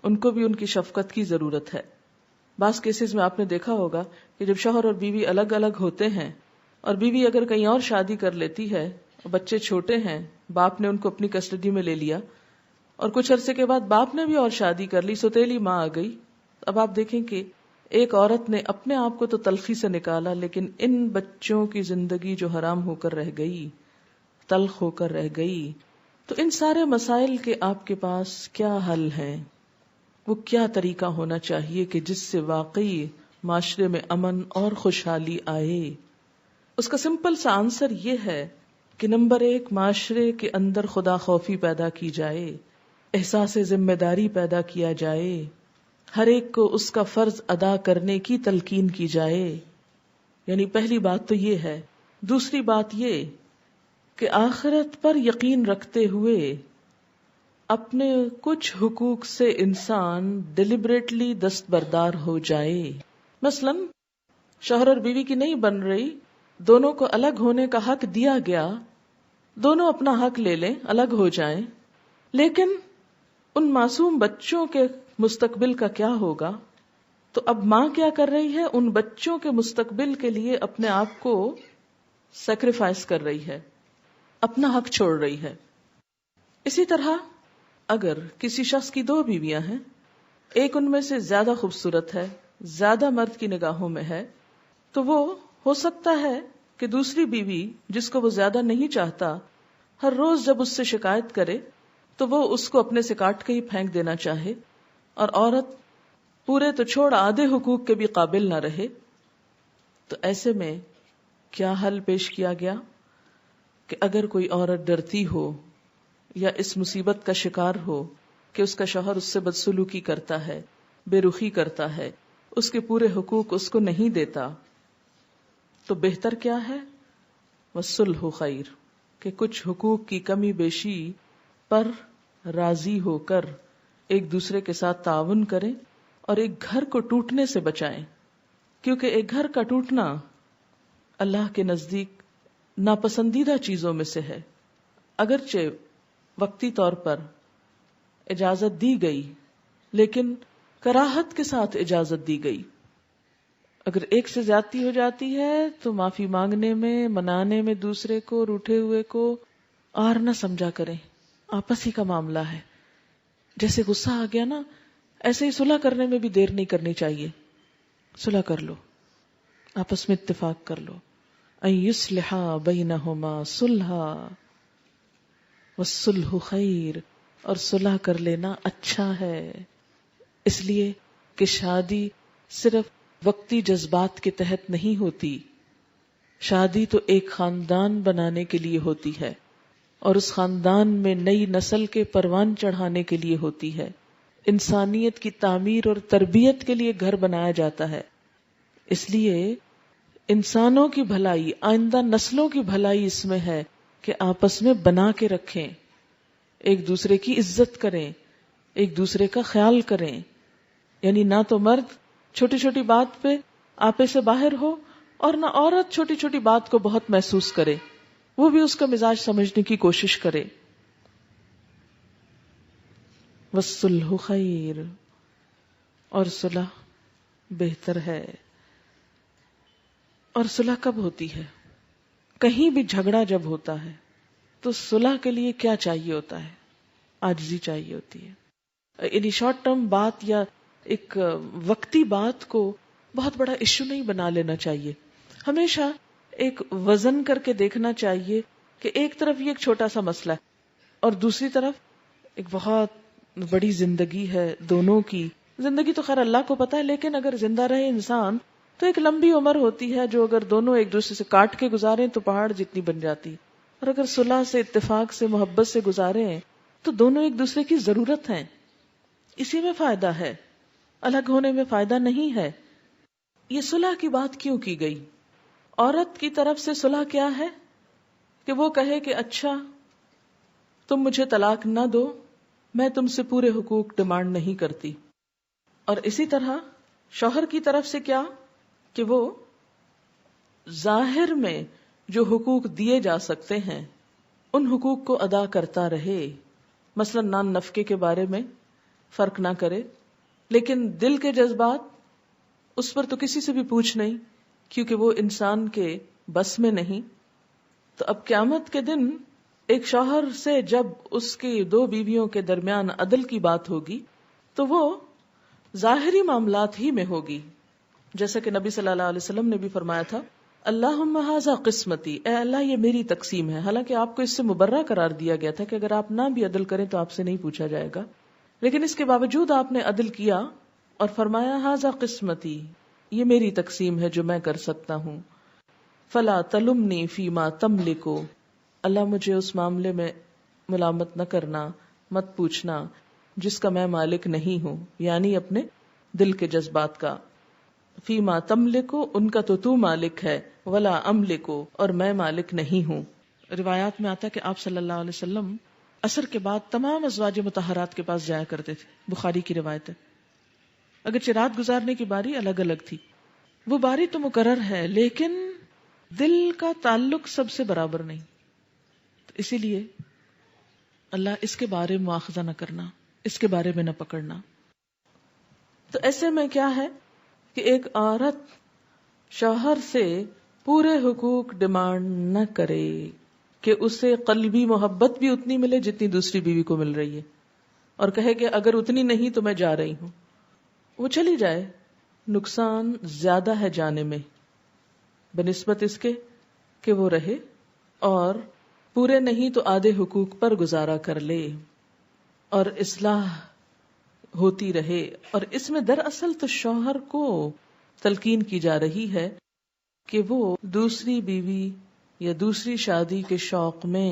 ان کو بھی ان کی شفقت کی ضرورت ہے. بعض کیسز میں آپ نے دیکھا ہوگا کہ جب شوہر اور بیوی الگ الگ ہوتے ہیں اور بیوی اگر کہیں اور شادی کر لیتی ہے، بچے چھوٹے ہیں، باپ نے ان کو اپنی کسٹڈی میں لے لیا اور کچھ عرصے کے بعد باپ نے بھی اور شادی کر لی، سوتیلی ماں آ گئی. اب آپ دیکھیں کہ ایک عورت نے اپنے آپ کو تو تلخی سے نکالا، لیکن ان بچوں کی زندگی جو حرام ہو کر رہ گئی، تلخ ہو کر رہ گئی. تو ان سارے مسائل کے آپ کے پاس کیا حل ہے؟ وہ کیا طریقہ ہونا چاہیے کہ جس سے واقعی معاشرے میں امن اور خوشحالی آئے؟ اس کا سمپل سا آنسر یہ ہے کہ نمبر 1، معاشرے کے اندر خدا خوفی پیدا کی جائے، احساس ذمہ داری پیدا کیا جائے، ہر ایک کو اس کا فرض ادا کرنے کی تلقین کی جائے. یعنی پہلی بات تو یہ ہے. دوسری بات یہ کہ آخرت پر یقین رکھتے ہوئے اپنے کچھ حقوق سے انسان ڈیلیبریٹلی دستبردار ہو جائے. مثلا شوہر اور بیوی کی نہیں بن رہی، دونوں کو الگ ہونے کا حق دیا گیا، دونوں اپنا حق لے لیں، الگ ہو جائیں، لیکن ان معصوم بچوں کے مستقبل کا کیا ہوگا؟ تو اب ماں کیا کر رہی ہے؟ ان بچوں کے مستقبل کے لیے اپنے آپ کو سیکریفائس کر رہی ہے، اپنا حق چھوڑ رہی ہے. اسی طرح اگر کسی شخص کی 2 بیویاں ہیں، ایک ان میں سے زیادہ خوبصورت ہے، زیادہ مرد کی نگاہوں میں ہے، تو وہ ہو سکتا ہے کہ دوسری بیوی جس کو وہ زیادہ نہیں چاہتا، ہر روز جب اس سے شکایت کرے تو وہ اس کو اپنے سے کاٹ کے ہی پھینک دینا چاہے، اور عورت پورے تو چھوڑ آدھے حقوق کے بھی قابل نہ رہے. تو ایسے میں کیا حل پیش کیا گیا کہ اگر کوئی عورت ڈرتی ہو یا اس مصیبت کا شکار ہو کہ اس کا شوہر اس سے بدسلوکی کرتا ہے، بے رخی کرتا ہے، اس کے پورے حقوق اس کو نہیں دیتا، تو بہتر کیا ہے؟ والصلح خیر، کہ کچھ حقوق کی کمی بیشی پر راضی ہو کر ایک دوسرے کے ساتھ تعاون کریں اور ایک گھر کو ٹوٹنے سے بچائیں. کیونکہ ایک گھر کا ٹوٹنا اللہ کے نزدیک ناپسندیدہ چیزوں میں سے ہے. اگرچہ وقتی طور پر اجازت دی گئی، لیکن کراہت کے ساتھ اجازت دی گئی. اگر ایک سے زیادتی ہو جاتی ہے تو معافی مانگنے میں، منانے میں دوسرے کو، روٹھے ہوئے کو اور نہ سمجھا کریں، آپس ہی کا معاملہ ہے. جیسے غصہ آ گیا نا، ایسے ہی صلح کرنے میں بھی دیر نہیں کرنی چاہیے. صلح کر لو، آپس میں اتفاق کر لو. ان یصلح بینہما صلحا والصلح خیر، اور صلح کر لینا اچھا ہے. اس لیے کہ شادی صرف وقتی جذبات کے تحت نہیں ہوتی، شادی تو ایک خاندان بنانے کے لیے ہوتی ہے، اور اس خاندان میں نئی نسل کے پروان چڑھانے کے لیے ہوتی ہے. انسانیت کی تعمیر اور تربیت کے لیے گھر بنایا جاتا ہے. اس لیے انسانوں کی بھلائی، آئندہ نسلوں کی بھلائی اس میں ہے کہ آپس میں بنا کے رکھیں، ایک دوسرے کی عزت کریں، ایک دوسرے کا خیال کریں. یعنی نہ تو مرد چھوٹی چھوٹی بات پہ آپے سے باہر ہو، اور نہ عورت چھوٹی چھوٹی بات کو بہت محسوس کرے، وہ بھی اس کا مزاج سمجھنے کی کوشش کرے. والصلح خیر، اور صلح بہتر ہے. اور صلح کب ہوتی ہے؟ کہیں بھی جھگڑا جب ہوتا ہے تو صلح کے لیے کیا چاہیے ہوتا ہے؟ عاجزی چاہیے ہوتی ہے. یعنی شارٹ ٹرم بات یا ایک وقتی بات کو بہت بڑا ایشو نہیں بنا لینا چاہیے. ہمیشہ ایک وزن کر کے دیکھنا چاہیے کہ ایک طرف یہ ایک چھوٹا سا مسئلہ ہے اور دوسری طرف ایک بہت بڑی زندگی ہے. دونوں کی زندگی تو خیر اللہ کو پتا ہے، لیکن اگر زندہ رہے انسان تو ایک لمبی عمر ہوتی ہے جو اگر دونوں ایک دوسرے سے کاٹ کے گزاریں تو پہاڑ جتنی بن جاتی. اور اگر صلح سے، اتفاق سے، محبت سے گزاریں تو دونوں ایک دوسرے کی ضرورت ہیں. اسی میں فائدہ ہے، الگ ہونے میں فائدہ نہیں ہے. یہ صلح کی بات کیوں کی گئی؟ عورت کی طرف سے صلح کیا ہے کہ وہ کہے کہ اچھا تم مجھے طلاق نہ دو، میں تم سے پورے حقوق ڈیمانڈ نہیں کرتی. اور اسی طرح شوہر کی طرف سے کیا کہ وہ ظاہر میں جو حقوق دیے جا سکتے ہیں ان حقوق کو ادا کرتا رہے. مثلا نان نفقے کے بارے میں فرق نہ کرے، لیکن دل کے جذبات اس پر تو کسی سے بھی پوچھ نہیں، کیونکہ وہ انسان کے بس میں نہیں. تو اب قیامت کے دن ایک شوہر سے جب اس کی 2 بیویوں کے درمیان عدل کی بات ہوگی تو وہ ظاہری معاملات ہی میں ہوگی. جیسا کہ نبی صلی اللہ علیہ وسلم نے بھی فرمایا تھا، اللہم ھذا قسمتی، اے اللہ یہ میری تقسیم ہے. حالانکہ آپ کو اس سے مبرہ قرار دیا گیا تھا کہ اگر آپ نہ بھی عدل کریں تو آپ سے نہیں پوچھا جائے گا، لیکن اس کے باوجود آپ نے عدل کیا اور فرمایا ھذا قسمتی، یہ میری تقسیم ہے جو میں کر سکتا ہوں. فلا تلمنی فیما تملک، اللہ مجھے اس معاملے میں ملامت نہ کرنا، مت پوچھنا جس کا میں مالک نہیں ہوں، یعنی اپنے دل کے جذبات کا. فیما تملک، ان کا تو مالک ہے، ولا املک، اور میں مالک نہیں ہوں. روایات میں آتا ہے کہ آپ صلی اللہ علیہ وسلم عصر کے بعد تمام ازواج مطہرات کے پاس جایا کرتے تھے. بخاری کی روایت ہے. اگرچہ رات گزارنے کی باری الگ الگ تھی، وہ باری تو مقرر ہے، لیکن دل کا تعلق سب سے برابر نہیں. تو اسی لیے اللہ اس کے بارے میں مواخذہ نہ کرنا، اس کے بارے میں نہ پکڑنا. تو ایسے میں کیا ہے کہ ایک عورت شوہر سے پورے حقوق ڈیمانڈ نہ کرے کہ اسے قلبی محبت بھی اتنی ملے جتنی دوسری بیوی کو مل رہی ہے، اور کہے کہ اگر اتنی نہیں تو میں جا رہی ہوں. وہ چلی جائے، نقصان زیادہ ہے جانے میں بنسبت اس کے کہ وہ رہے اور پورے نہیں تو آدھے حقوق پر گزارا کر لے اور اصلاح ہوتی رہے. اور اس میں دراصل تو شوہر کو تلقین کی جا رہی ہے کہ وہ دوسری بیوی یا دوسری شادی کے شوق میں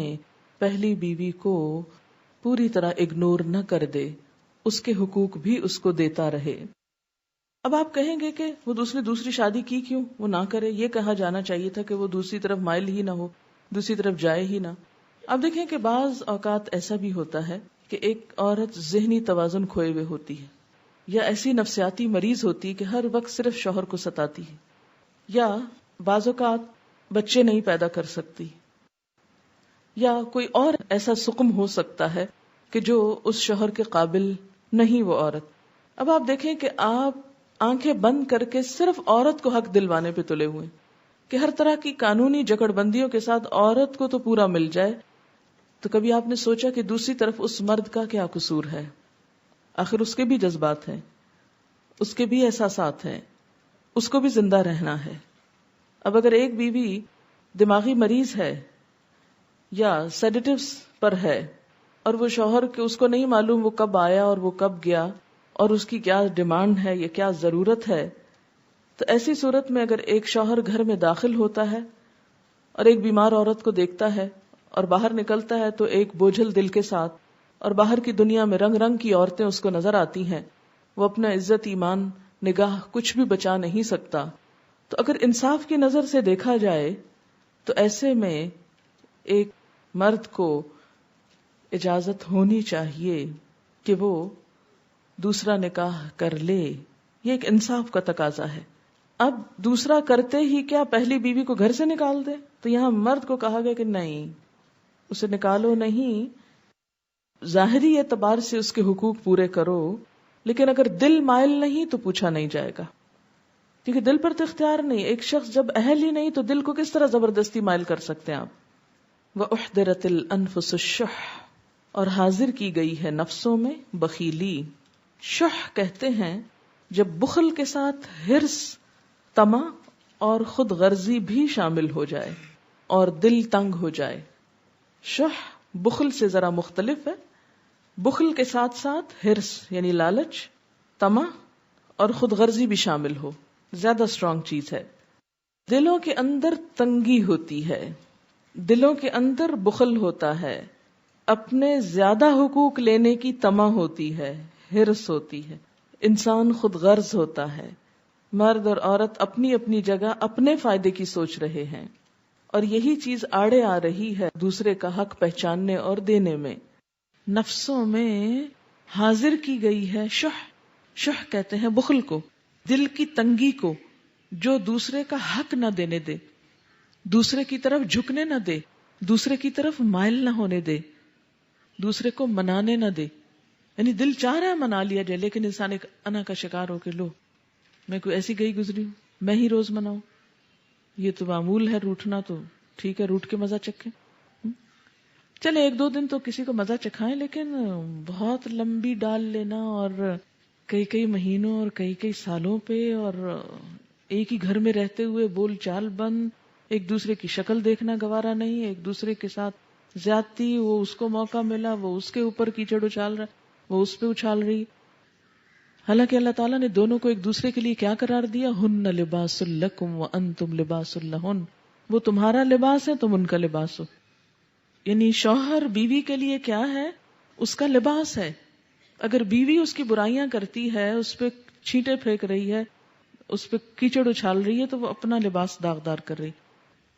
پہلی بیوی کو پوری طرح اگنور نہ کر دے، اس کے حقوق بھی اس کو دیتا رہے. اب آپ کہیں گے کہ وہ دوسری شادی کی کیوں، وہ نہ کرے. یہ کہا جانا چاہیے تھا کہ وہ دوسری طرف مائل ہی نہ ہو، دوسری طرف جائے ہی نہ. اب دیکھیں کہ بعض اوقات ایسا بھی ہوتا ہے کہ ایک عورت ذہنی توازن کھوئے ہوئے ہوتی ہے، یا ایسی نفسیاتی مریض ہوتی ہے کہ ہر وقت صرف شوہر کو ستاتی ہے، یا بعض اوقات بچے نہیں پیدا کر سکتی، یا کوئی اور ایسا سقم ہو سکتا ہے کہ جو اس شوہر کے قابل نہیں وہ عورت. اب آپ دیکھیں کہ آپ آنکھیں بند کر کے صرف عورت کو حق دلوانے پہ تلے ہوئے کہ ہر طرح کی قانونی جکڑ بندیوں کے ساتھ عورت کو تو پورا مل جائے. تو کبھی آپ نے سوچا کہ دوسری طرف اس مرد کا کیا قصور ہے؟ آخر اس کے بھی جذبات ہیں، اس کے بھی احساسات ہیں، اس کو بھی زندہ رہنا ہے. اب اگر ایک بیوی دماغی مریض ہے یا سیڈیٹیوز پر ہے اور وہ شوہر کے اس کو نہیں معلوم وہ کب آیا اور وہ کب گیا اور اس کی کیا ڈیمانڈ ہے یا کیا ضرورت ہے، تو ایسی صورت میں اگر ایک شوہر گھر میں داخل ہوتا ہے اور ایک بیمار عورت کو دیکھتا ہے اور باہر نکلتا ہے تو ایک بوجھل دل کے ساتھ، اور باہر کی دنیا میں رنگ رنگ کی عورتیں اس کو نظر آتی ہیں، وہ اپنا عزت، ایمان، نگاہ کچھ بھی بچا نہیں سکتا. تو اگر انصاف کی نظر سے دیکھا جائے تو ایسے میں ایک مرد کو اجازت ہونی چاہیے کہ وہ دوسرا نکاح کر لے. یہ ایک انصاف کا تقاضا ہے. اب دوسرا کرتے ہی کیا پہلی بیوی کو گھر سے نکال دے؟ تو یہاں مرد کو کہا گیا کہ نہیں، اسے نکالو نہیں، ظاہری اعتبار سے اس کے حقوق پورے کرو، لیکن اگر دل مائل نہیں تو پوچھا نہیں جائے گا، کیونکہ دل پر تو اختیار نہیں. ایک شخص جب اہل ہی نہیں تو دل کو کس طرح زبردستی مائل کر سکتے ہیں آپ؟ وَأُحْضِرَتِ الْأَنفُسُ الشُّحَّ، اور حاضر کی گئی ہے نفسوں میں بخیلی. شح کہتے ہیں جب بخل کے ساتھ حرص، طمع اور خود غرضی بھی شامل ہو جائے اور دل تنگ ہو جائے. شح بخل سے ذرا مختلف ہے. بخل کے ساتھ ساتھ حرص یعنی لالچ، طمع اور خود غرضی بھی شامل ہو، زیادہ اسٹرانگ چیز ہے. دلوں کے اندر تنگی ہوتی ہے، دلوں کے اندر بخل ہوتا ہے، اپنے زیادہ حقوق لینے کی طمع ہوتی ہے، حرص ہوتی ہے، انسان خود غرض ہوتا ہے. مرد اور عورت اپنی اپنی جگہ اپنے فائدے کی سوچ رہے ہیں، اور یہی چیز آڑے آ رہی ہے دوسرے کا حق پہچاننے اور دینے میں. نفسوں میں حاضر کی گئی ہے شح. شح کہتے ہیں بخل کو، دل کی تنگی کو، جو دوسرے کا حق نہ دینے دے، دوسرے کی طرف جھکنے نہ دے، دوسرے کی طرف مائل نہ ہونے دے، دوسرے کو منانے نہ دے. یعنی دل چاہ رہا ہے منا لیا جائے، لیکن انسان ایک انا کا شکار ہو کے لو میں کوئی ایسی گئی گزری ہوں، میں ہی روز مناؤں، یہ تو معمول ہے روٹھنا، تو ٹھیک ہے روٹ کے مزہ چکھیں. چلے ایک دو دن تو کسی کو مزہ چکھائیں، لیکن بہت لمبی ڈال لینا اور کئی کئی مہینوں اور کئی کئی سالوں پہ اور ایک ہی گھر میں رہتے ہوئے بول چال بند، ایک دوسرے کی شکل دیکھنا گوارا نہیں، ایک دوسرے کے ساتھ زیادتی، وہ اس کو موقع ملا وہ اس کے اوپر کیچڑ اچھال رہا، وہ اس پہ اچھال رہی. حالانکہ اللہ تعالیٰ نے دونوں کو ایک دوسرے کے لیے کیا قرار دیا؟ ہن لباس لکم وانتم لباس لہن، وہ تمہارا لباس ہے، تم ان کا لباس ہو. یعنی شوہر بیوی کے لیے کیا ہے؟ اس کا لباس ہے. اگر بیوی اس کی برائیاں کرتی ہے، اس پہ چھینٹے پھینک رہی ہے، اس پہ کیچڑ اچھال رہی ہے، تو وہ اپنا لباس داغدار کر رہی.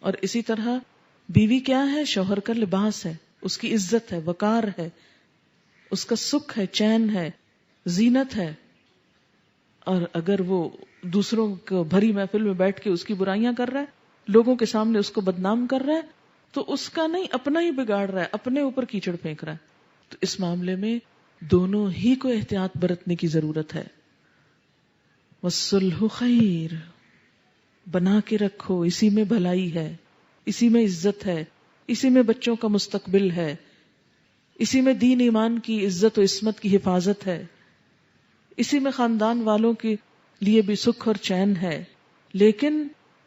اور اسی طرح بیوی کیا ہے؟ شوہر کا لباس ہے، اس کی عزت ہے، وقار ہے، اس کا سکھ ہے، چین ہے، زینت ہے. اور اگر وہ دوسروں کو بھری محفل میں بیٹھ کے اس کی برائیاں کر رہا ہے، لوگوں کے سامنے اس کو بدنام کر رہا ہے، تو اس کا نہیں، اپنا ہی بگاڑ رہا ہے، اپنے اوپر کیچڑ پھینک رہا ہے. تو اس معاملے میں دونوں ہی کو احتیاط برتنے کی ضرورت ہے. والصلح خیر، بنا کے رکھو، اسی میں بھلائی ہے، اسی میں عزت ہے، اسی میں بچوں کا مستقبل ہے، اسی میں دین ایمان کی عزت و عصمت کی حفاظت ہے، اسی میں خاندان والوں کے لیے بھی سکھ اور چین ہے. لیکن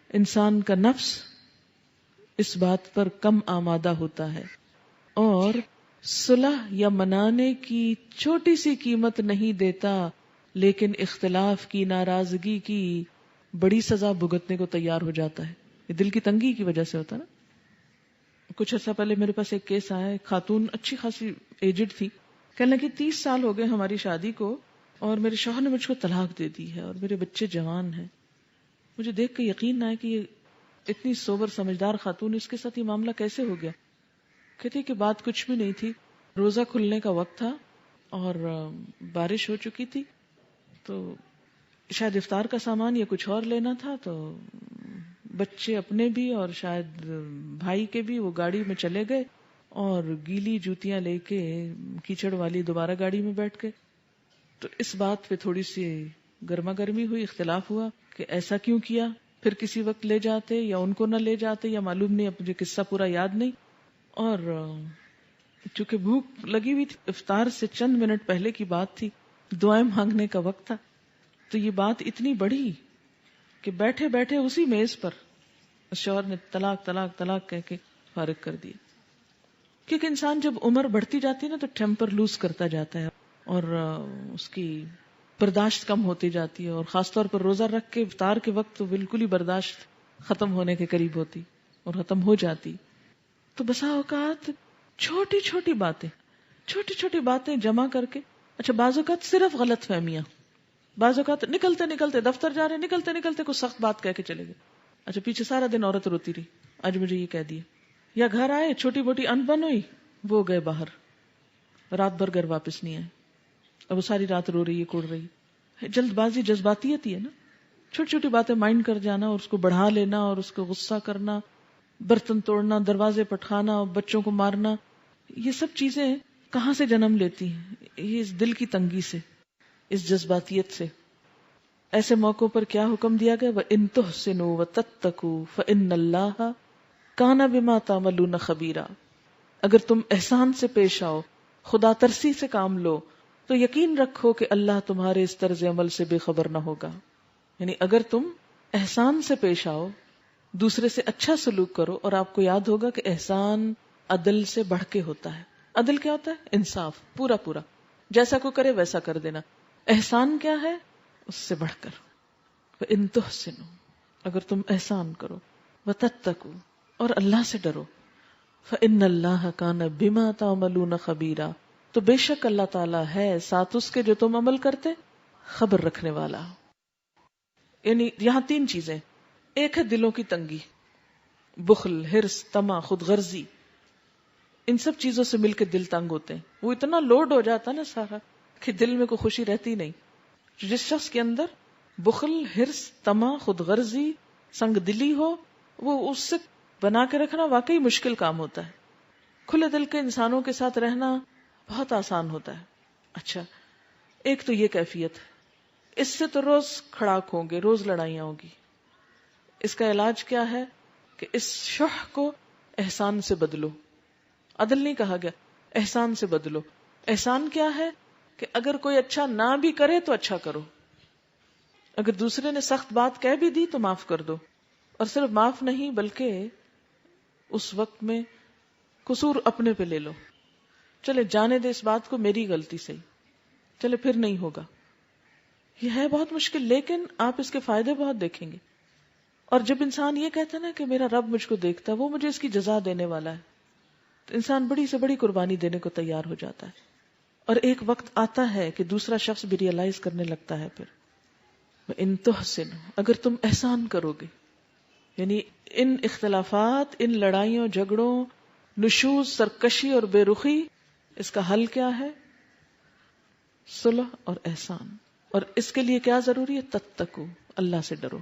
انسان کا نفس اس بات پر کم آمادہ ہوتا ہے اور صلح یا منانے کی چھوٹی سی قیمت نہیں دیتا، لیکن اختلاف کی، ناراضگی کی بڑی سزا بھگتنے کو تیار ہو جاتا ہے. یہ دل کی تنگی کی وجہ سے ہوتا ہے نا. کچھ عرصہ پہلے میرے پاس ایک کیس آیا، ایک خاتون اچھی خاصی ایجڈ تھی، کہنے لگی 30 سال ہو گئے ہماری شادی کو اور میرے شوہر نے مجھ کو طلاق دے دی ہے اور میرے بچے جوان ہیں. مجھے دیکھ کے یقین نہ آیا کہ یہ اتنی سوبر سمجھدار خاتون، اس کے ساتھ یہ معاملہ کیسے ہو گیا. کہتی کہ بات کچھ بھی نہیں تھی، روزہ کھلنے کا وقت تھا اور بارش ہو چکی تھی، تو شاید افطار کا سامان یا کچھ اور لینا تھا، تو بچے اپنے بھی اور شاید بھائی کے بھی وہ گاڑی میں چلے گئے اور گیلی جوتیاں لے کے کیچڑ والی دوبارہ گاڑی میں بیٹھ گئے. تو اس بات پہ تھوڑی سی گرما گرمی ہوئی، اختلاف ہوا کہ ایسا کیوں کیا، پھر کسی وقت لے جاتے یا ان کو نہ لے جاتے یا معلوم نہیں، اب مجھے قصہ پورا یاد نہیں. اور چونکہ بھوک لگی ہوئی تھی، افطار سے چند منٹ پہلے کی بات تھی، دعائیں مانگنے کا وقت تھا، تو یہ بات اتنی بڑھی کہ بیٹھے بیٹھے اسی میز پر شوہر نے طلاق طلاق طلاق کہہ کے فارغ کر دیا. کیونکہ انسان جب عمر بڑھتی جاتی ہے نا تو ٹیمپر لوز کرتا جاتا ہے اور اس کی برداشت کم ہوتی جاتی ہے، اور خاص طور پر روزہ رکھ کے افطار کے وقت تو بالکل ہی برداشت ختم ہونے کے قریب ہوتی اور ختم ہو جاتی. تو بسا اوقات چھوٹی چھوٹی باتیں جمع کر کے، اچھا بعض اوقات صرف غلط فہمیاں، بعض اوقات نکلتے نکلتے دفتر جا رہے، نکلتے نکلتے کوئی سخت بات کہہ کے چلے گئے، اچھا پیچھے سارا دن عورت روتی رہی، آج مجھے یہ کہہ دیا. یا گھر آئے، چھوٹی موٹی انبن ہوئی، وہ گئے باہر، رات بھر گھر واپس نہیں آئے، اب وہ ساری رات رو رہی ہے، کوڑ رہی ہے. جلد بازی جذباتیت ہی ہے نا، چھوٹی چھوٹی باتیں مائنڈ کر جانا اور اس کو بڑھا لینا اور اس کو غصہ کرنا، برتن توڑنا، دروازے پٹخانا، بچوں کو مارنا، یہ سب چیزیں کہاں سے جنم لیتی ہیں؟ یہ اس دل کی تنگی سے، اس جذباتیت سے. ایسے موقعوں پر کیا حکم دیا گیا؟ وَإِن تُحْسِنُوا وَتَتَّقُوا فَإِنَّ اللَّهَ كَانَ بِمَا تَعْمَلُونَ خَبِيرًا. اگر تم احسان سے پیش آؤ، خدا ترسی سے کام لو، تو یقین رکھو کہ اللہ تمہارے اس طرز عمل سے بے خبر نہ ہوگا. یعنی اگر تم احسان سے پیش آؤ، دوسرے سے اچھا سلوک کرو، اور آپ کو یاد ہوگا کہ احسان عدل سے بڑھ کے ہوتا ہے. عدل کیا ہوتا ہے؟ انصاف، پورا پورا، جیسا کو کرے ویسا کر دینا. احسان کیا ہے؟ اس سے بڑھ کر. وَإِن تُحْسِنُوا، اگر تم احسان کرو، وَتَتَّقُوا، اور اللہ سے ڈرو، فَإِنَّ اللَّهَ كَانَ بِمَا تَعْمَلُونَ خَبِيرًا، تو بے شک اللہ تعالیٰ ہے ساتھ اس کے جو تم عمل کرتے خبر رکھنے والا. یعنی یہاں 3 چیزیں، ایک ہے دلوں کی تنگی، بخل، حرص، طمع، خود غرضی، ان سب چیزوں سے مل کے دل تنگ ہوتے ہیں. وہ اتنا لوڈ ہو جاتا نا سارا کہ دل میں کوئی خوشی رہتی نہیں. جس شخص کے اندر بخل، حرص، طمع، خود غرضی، سنگ دلی ہو، وہ اس سے بنا کے رکھنا واقعی مشکل کام ہوتا ہے. کھلے دل کے انسانوں کے ساتھ رہنا بہت آسان ہوتا ہے. اچھا، ایک تو یہ کیفیت ہے، اس سے تو روز کھڑاک ہوں گے، روز لڑائیاں ہوں گی. اس کا علاج کیا ہے کہ اس شح کو احسان سے بدلو. عدل نہیں کہا گیا، احسان سے بدلو. احسان کیا ہے کہ اگر کوئی اچھا نہ بھی کرے تو اچھا کرو، اگر دوسرے نے سخت بات کہہ بھی دی تو معاف کر دو. اور صرف معاف نہیں بلکہ اس وقت میں قصور اپنے پہ لے لو، چلے جانے دے اس بات کو، میری غلطی سے ہی، چلے پھر نہیں ہوگا. یہ ہے بہت مشکل، لیکن آپ اس کے فائدے بہت دیکھیں گے. اور جب انسان یہ کہتا ہے نا کہ میرا رب مجھ کو دیکھتا ہے، وہ مجھے اس کی جزا دینے والا ہے، تو انسان بڑی سے بڑی قربانی دینے کو تیار ہو جاتا ہے. اور ایک وقت آتا ہے کہ دوسرا شخص بھی ریئلائز کرنے لگتا ہے. پھر ان تحسن، اگر تم احسان کرو گے، یعنی ان اختلافات، ان لڑائیوں جھگڑوں، نشوز، سرکشی اور بے رخی، اس کا حل کیا ہے؟ صلح اور احسان. اور اس کے لیے کیا ضروری ہے؟ تتقو، اللہ سے ڈرو.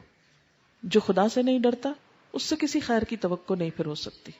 جو خدا سے نہیں ڈرتا اس سے کسی خیر کی توقع نہیں پھر ہو سکتی.